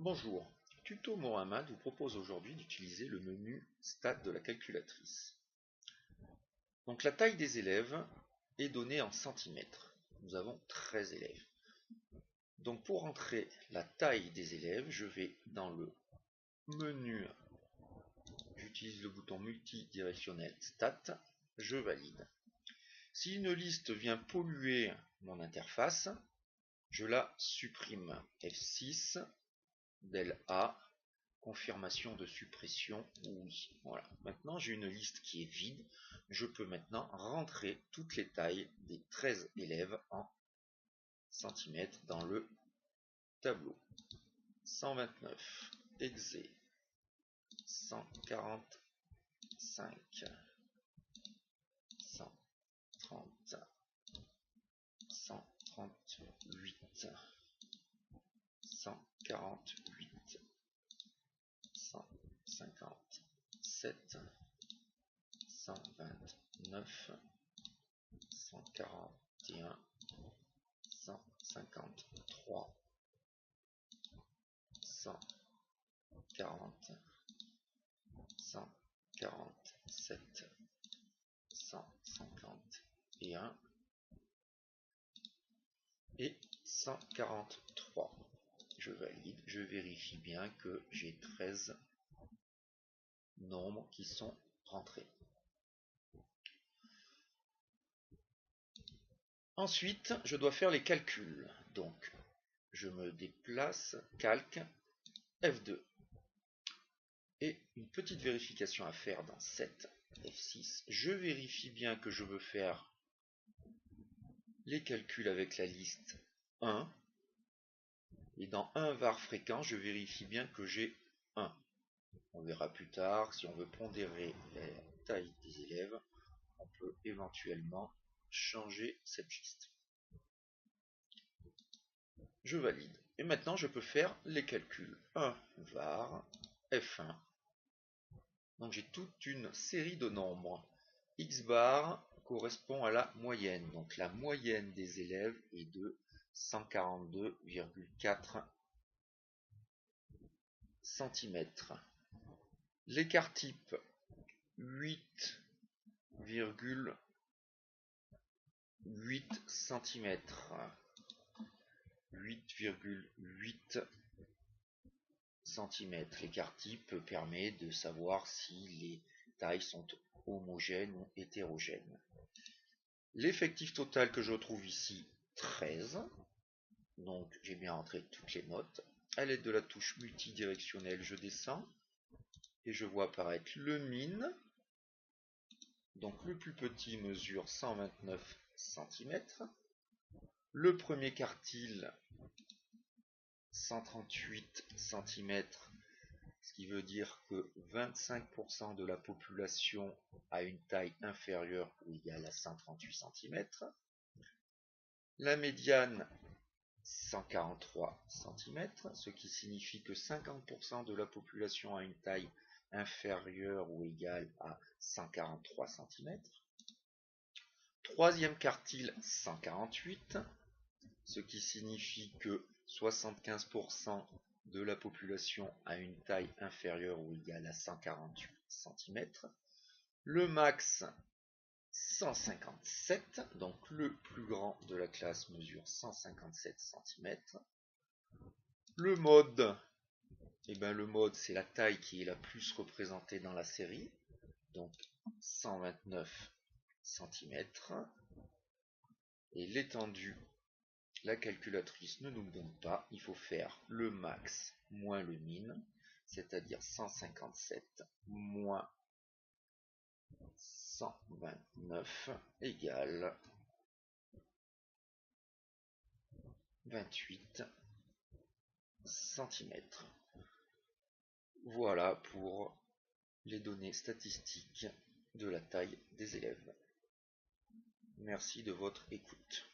Bonjour, Tuto Mohamed vous propose aujourd'hui d'utiliser le menu Stats de la calculatrice. Donc la taille des élèves est donnée en centimètres. Nous avons 13 élèves. Donc pour entrer la taille des élèves, je vais dans le menu, j'utilise le bouton multidirectionnel Stats, je valide. Si une liste vient polluer mon interface, je la supprime. F6, del A, confirmation de suppression, oui. Voilà. Maintenant, j'ai une liste qui est vide. Je peux maintenant rentrer toutes les tailles des 13 élèves en centimètres dans le tableau. 129, exe, 145, 130, 138, 148, 157, 129, 141, 153, 140, 147, 151 et 143. Je valide, je vérifie bien que j'ai 13 nombres qui sont rentrés. Ensuite, je dois faire les calculs. Donc, je me déplace, calque, F2. Et une petite vérification à faire dans cette F6. Je vérifie bien que je veux faire les calculs avec la liste 1. Et dans 1 var fréquent, je vérifie bien que j'ai 1. On verra plus tard, si on veut pondérer la taille des élèves, on peut éventuellement changer cette liste. Je valide. Et maintenant, je peux faire les calculs. 1 var f1. Donc j'ai toute une série de nombres. X bar correspond à la moyenne. Donc la moyenne des élèves est de 142,4 cm. L'écart type 8,8 cm. 8,8 cm. L'écart type permet de savoir si les tailles sont homogènes ou hétérogènes. L'effectif total que je trouve ici, 13. Donc j'ai bien rentré toutes les notes. À l'aide de la touche multidirectionnelle, je descends et je vois apparaître le min. Donc le plus petit mesure 129 cm. Le premier quartile 138 cm, ce qui veut dire que 25% de la population a une taille inférieure ou égale à 138 cm. La médiane 143 cm, ce qui signifie que 50% de la population a une taille inférieure ou égale à 143 cm. Troisième quartile 148, ce qui signifie que 75% de la population a une taille inférieure ou égale à 148 cm. Le max 157, donc le plus grand de la classe mesure 157 cm. Le mode, le mode c'est la taille qui est la plus représentée dans la série, donc 129 cm. Et l'étendue, la calculatrice ne nous le donne pas, il faut faire le max moins le min, c'est-à-dire 157 moins 129 égale 28 cm. Voilà pour les données statistiques de la taille des élèves. Merci de votre écoute.